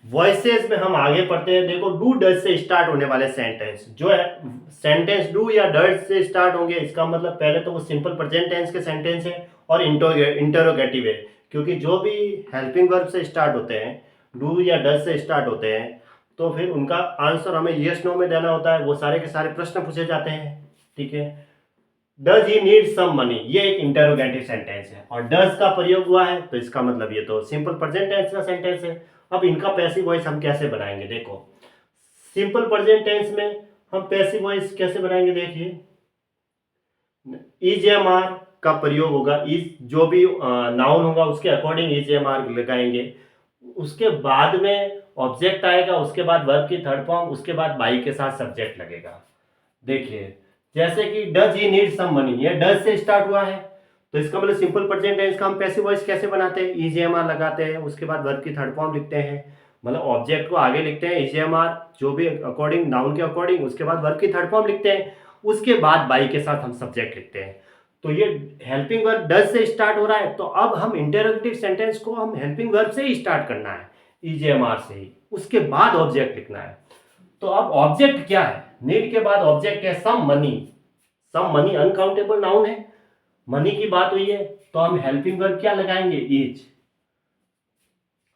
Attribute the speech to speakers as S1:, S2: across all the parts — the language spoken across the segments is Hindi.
S1: वॉइसेस में हम आगे पढ़ते हैं। देखो डू डज से स्टार्ट होने वाले सेंटेंस जो है, सेंटेंस डू या डज से स्टार्ट होंगे, इसका मतलब पहले तो वो सिंपल प्रेजेंट टेंस के सेंटेंस है और इंटरोगेटिव है, क्योंकि जो भी हेल्पिंग वर्ब से स्टार्ट होते हैं, डू या डज से स्टार्ट होते हैं, तो फिर उनका आंसर हमें यस नो में देना होता है। वो सारे के सारे प्रश्न पूछे जाते हैं। ठीक है। Does he need some money, ये एक इंटरोगेटिव सेंटेंस है और डज का प्रयोग हुआ है, तो इसका मतलब ये तो सिंपल प्रेजेंट टेंस का सेंटेंस है। अब इनका पैसिव वॉइस हम कैसे बनाएंगे, देखो सिंपल प्रेजेंट टेंस में हम पैसिव वॉइस कैसे बनाएंगे, देखिए इज एम आर का प्रयोग होगा। इज जो भी नाउन होगा उसके अकॉर्डिंग इज एम आर लगाएंगे। उसके बाद में ऑब्जेक्ट आएगा, उसके बाद वर्ब की थर्ड फॉर्म, उसके बाद बाई के साथ सब्जेक्ट लगेगा। देखिए जैसे कि does he need some money, ये डज से स्टार्ट हुआ है, तो इसका मतलब सिंपल प्रेजेंट टेंस का हम पैसिव वॉइस कैसे बनाते हैं, ईजीएमआर लगाते हैं, उसके बाद वर्ब की थर्ड फॉर्म लिखते हैं, मतलब ऑब्जेक्ट को आगे लिखते हैं ईजीएमआर जो भी अकॉर्डिंग नाउन के अकॉर्डिंग, उसके बाद वर्ब की थर्ड फॉर्म लिखते हैं, उसके बाद बाई के साथ हम सब्जेक्ट लिखते हैं। तो ये हेल्पिंग वर्ब डज से स्टार्ट हो रहा है, तो अब हम इंटरोगेटिव सेंटेंस को हम हेल्पिंग वर्ब से ही स्टार्ट करना है, ईजीएमआर से ही, उसके बाद ऑब्जेक्ट लिखना है। तो अब ऑब्जेक्ट क्या है, नीड के बाद ऑब्जेक्ट है some money. Some money uncountable noun है, मनी की बात हुई है, तो हम हेल्पिंग वर्ब क्या लगाएंगे, is.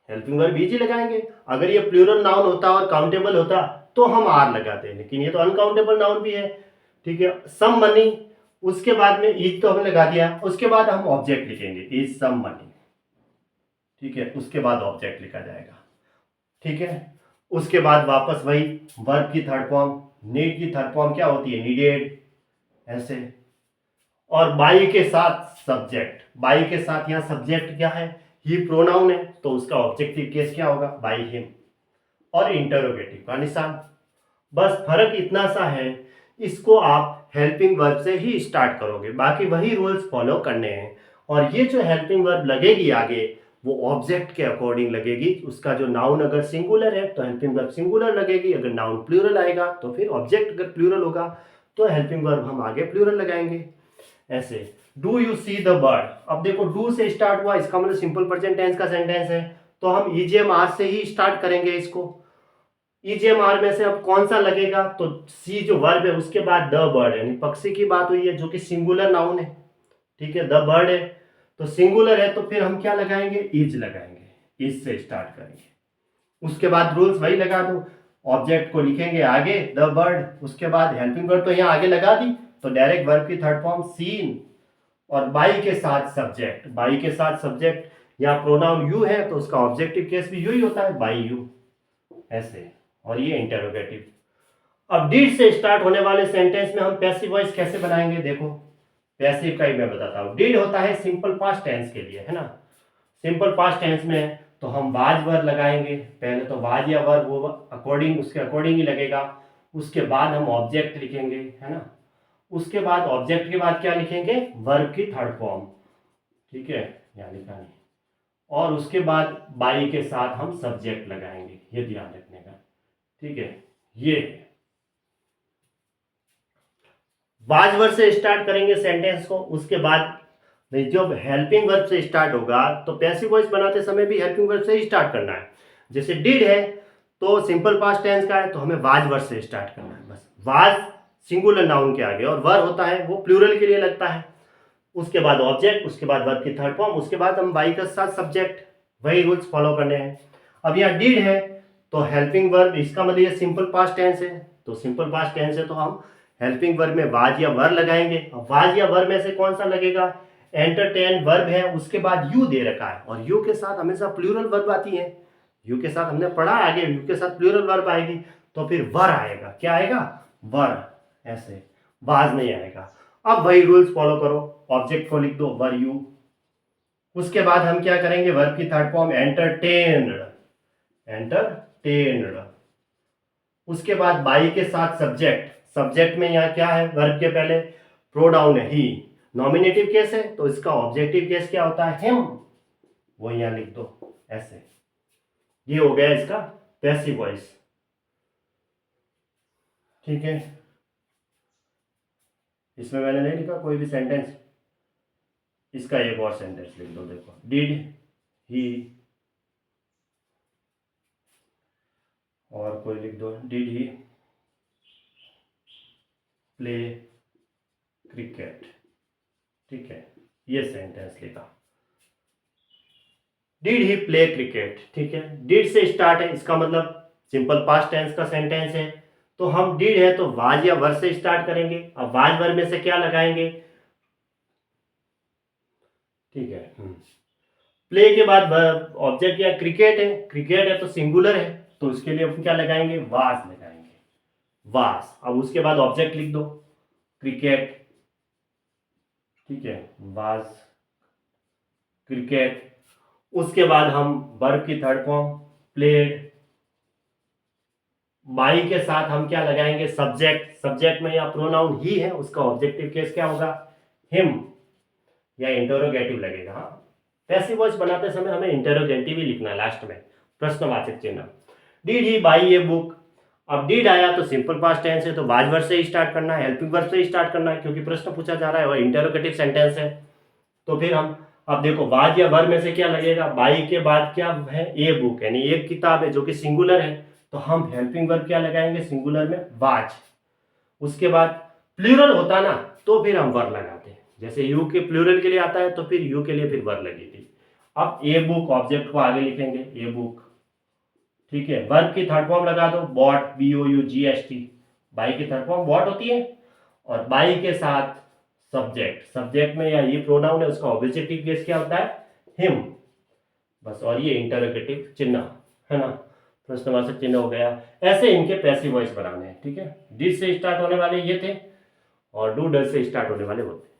S1: Helping verb is he लगाएंगे। अगर ये प्लूरल नाउन होता और काउंटेबल होता तो हम आर लगाते हैं, लेकिन ये तो अनकाउंटेबल नाउन भी है। ठीक है, सम मनी, उसके बाद में इज तो हमने लगा दिया, उसके बाद हम ऑब्जेक्ट लिखेंगे इज सम मनी। ठीक है, उसके बाद ऑब्जेक्ट लिखा जाएगा। ठीक है, उसके बाद वापस वही वर्ब की थर्ड फॉर्म, नीड की थर्ड फॉर्म क्या होती है, नीडेड, ऐसे, और बाई के साथ सब्जेक्ट। बाई के साथ यहाँ सब्जेक्ट क्या है, ही प्रोनाउन है, तो उसका ऑब्जेक्टिव केस क्या होगा, बाई हिम, और इंटरोगेटिव का निशान। बस फर्क इतना सा है, इसको आप हेल्पिंग वर्ब से ही स्टार्ट करोगे, बाकी वही रूल्स फॉलो करने हैं। और ये जो हेल्पिंग वर्ब लगेगी आगे, वो ऑब्जेक्ट के अकॉर्डिंग लगेगी। उसका जो नाउन अगर सिंगुलर है तो हेल्पिंग वर्ब सिंगुलर लगेगी, अगर नाउन प्लूरल आएगा तो फिर ऑब्जेक्ट अगर प्लूरल होगा तो हेल्पिंग वर्ब हम आगे प्लूरल लगाएंगे। ऐसे, do you see the bird, अब देखो डू से स्टार्ट हुआ, इसका मतलब सिंपल प्रेजेंट टेंस का सेंटेंस है, तो हम ईजीएम आर से ही स्टार्ट करेंगे इसको। ईजीएम आर में से अब कौन सा लगेगा, तो सी जो वर्ब है उसके बाद द बर्ड है, यानी पक्षी की बात हुई है जो कि सिंगुलर नाउन है। ठीक है, द बर्ड है तो सिंगुलर है, तो फिर हम क्या लगाएंगे, इज लगाएंगे, इज से स्टार्ट करेंगे। उसके बाद रूल्स वही लगा दो, ऑब्जेक्ट को लिखेंगे आगे द बर्ड, उसके बाद हेल्पिंग वर्ब तो यहाँ आगे लगा दी, तो डायरेक्ट वर्ब की थर्ड फॉर्म सीन, और बाई के साथ सब्जेक्ट। बाई के साथ सब्जेक्ट या प्रोनाउन यू है तो उसका ऑब्जेक्टिव केस भी यू ही होता है, बाई यू, ऐसे। और ये इंटरोगेटिव। अब डिड से स्टार्ट होने वाले सेंटेंस में हम पैसिव वॉइस कैसे बनाएंगे, देखो पैसिव का ही मैं बताता हूँ। डिड होता है सिंपल पास्ट टेंस के लिए, है ना। सिंपल पास्ट टेंस में तो हम वाज वर्ब लगाएंगे, पहले तो वाज या वर्ब वो अकॉर्डिंग, उसके अकॉर्डिंग ही लगेगा, उसके बाद हम ऑब्जेक्ट लिखेंगे, है ना। उसके बाद ऑब्जेक्ट के बाद क्या लिखेंगे, वर्ब की थर्ड फॉर्म। ठीक है, यहाँ लिखा नहीं, और उसके बाद बाई के साथ हम सब्जेक्ट लगाएंगे, ये ध्यान रखने का। ठीक है, ये वाज वर्ब से स्टार्ट करेंगे सेंटेंस को, उसके बाद जब हेल्पिंग वर्ब से स्टार्ट होगा तो पैसिव वॉइस बनाते समय भी हेल्पिंग वर्ब से ही स्टार्ट करना है। जैसे डिड है तो सिंपल पास्ट टेंस का है, तो हमें वाज वर्ब से स्टार्ट करना है, बस वाज सिंगुलर नाउन के आगे, और वर्ब होता है वो प्लूरल के लिए लगता है। उसके बाद ऑब्जेक्ट, उसके बाद वर्ब की थर्ड फॉर्म, उसके बाद हम बाई के साथ सब्जेक्ट, वही रूल्स फॉलो करने हैं। अब यहाँ डिड है तो हेल्पिंग वर्ब, इसका मतलब ये सिंपल पास्ट टेंस है, तो सिंपल पास्ट टेंस है तो हम हेल्पिंग वर्ब में वाज या वर लगाएंगे। अब वाज या वर में से कौन सा लगेगा, एंटरटेन वर्ब है, उसके बाद यू दे रखा है, और यू के साथ हमेशा प्लूरल वर्ब आती है। यू के साथ हमने पढ़ा आगे, यू के साथ प्लूरल वर्ब आएगी, तो फिर वर आएगा, क्या आएगा, वर, ऐसे, वाज नहीं आएगा। अब वही रूल्स फॉलो करो, ऑब्जेक्ट को लिख दो वर यू, उसके बाद हम क्या करेंगे, वर्ब की थर्ड फॉर्म एंटरटेन्ड, एंटरटेन्ड, उसके बाद बाई के साथ सब्जेक्ट। सब्जेक्ट में यहाँ क्या है, वर्ब के पहले प्रोनाउन है ही, नॉमिनेटिव केस है तो इसका ऑब्जेक्टिव केस क्या होता है, हिम, वो यहाँ लिख दो, ऐसे। ये हो गया इसका पैसिव वॉइस। ठीक है, इसमें मैंने नहीं लिखा कोई भी सेंटेंस, इसका एक और सेंटेंस लिख दो, देखो डिड ही और कोई लिख दो, डिड ही प्ले क्रिकेट। ठीक है, ये सेंटेंस लिखा, डिड ही प्ले क्रिकेट। ठीक है, डिड से स्टार्ट है, इसका मतलब सिंपल पास्ट टेंस का सेंटेंस है, तो हम डिड है तो वाज या वर से स्टार्ट करेंगे। अब वाज वर में से क्या लगाएंगे? ठीक है, प्ले के बाद ऑब्जेक्ट या क्रिकेट है तो सिंगुलर है, तो उसके लिए हम क्या लगाएंगे? वाज लगाएंगे, वाज। अब उसके बाद ऑब्जेक्ट लिख दो, क्रिकेट। ठीक है, वाज क्रिकेट। उसके बाद हम वर्ब की थर्ड फॉर्म प्लेड, बाई के साथ हम क्या लगाएंगे? सब्जेक्ट। सब्जेक्ट में या प्रोनाउन ही है, उसका ऑब्जेक्टिव केस क्या होगा? हिम या इंटरोगेटिव लगेगा। हाँ, पैसिव वॉइस बनाते समय हमें इंटरोगेटिव ही लिखना है लास्ट में, प्रश्नवाचक चिन्ह। Did he by a book. अब डिड आया तो सिंपल पास्ट टेंस है, तो वाज वर्ब से ही स्टार्ट करना है, हेल्पिंग वर्ब से ही स्टार्ट करना है, क्योंकि प्रश्न पूछा जा रहा है और इंटरोगेटिव सेंटेंस है। तो फिर हम अब देखो वाज या वर्ब में से क्या लगेगा? बाई के बाद क्या है? ए बुक, यानी एक किताब है जो कि सिंगुलर है, तो हम हेल्पिंग वर्ब क्या लगाएंगे सिंगुलर में? वाज। उसके बाद प्लूरल होता ना तो फिर हम वर लगाते हैं, जैसे यू के प्लूरल के लिए आता है तो फिर यू के लिए फिर वर लगेगी। अब ए बुक ऑब्जेक्ट को आगे लिखेंगे, ए बुक। ठीक है, वर्ब की थर्ड फॉर्म लगा दो, बॉट, BOUGHT। बाई की थर्ड फॉर्म बॉट होती है, और बाई के साथ सब्जेक्ट। सब्जेक्ट में या ये प्रोनाउन है, उसका ऑब्जेक्टिव केस क्या होता है? हिम। बस, और ये इंटरोगेटिव चिन्ह है ना, प्रश्नवाचक चिन्ह हो गया। ऐसे इनके पैसिव वॉइस बनाने हैं। ठीक है, डिड से स्टार्ट होने वाले ये थे और डू डज से स्टार्ट होने वाले होते हैं।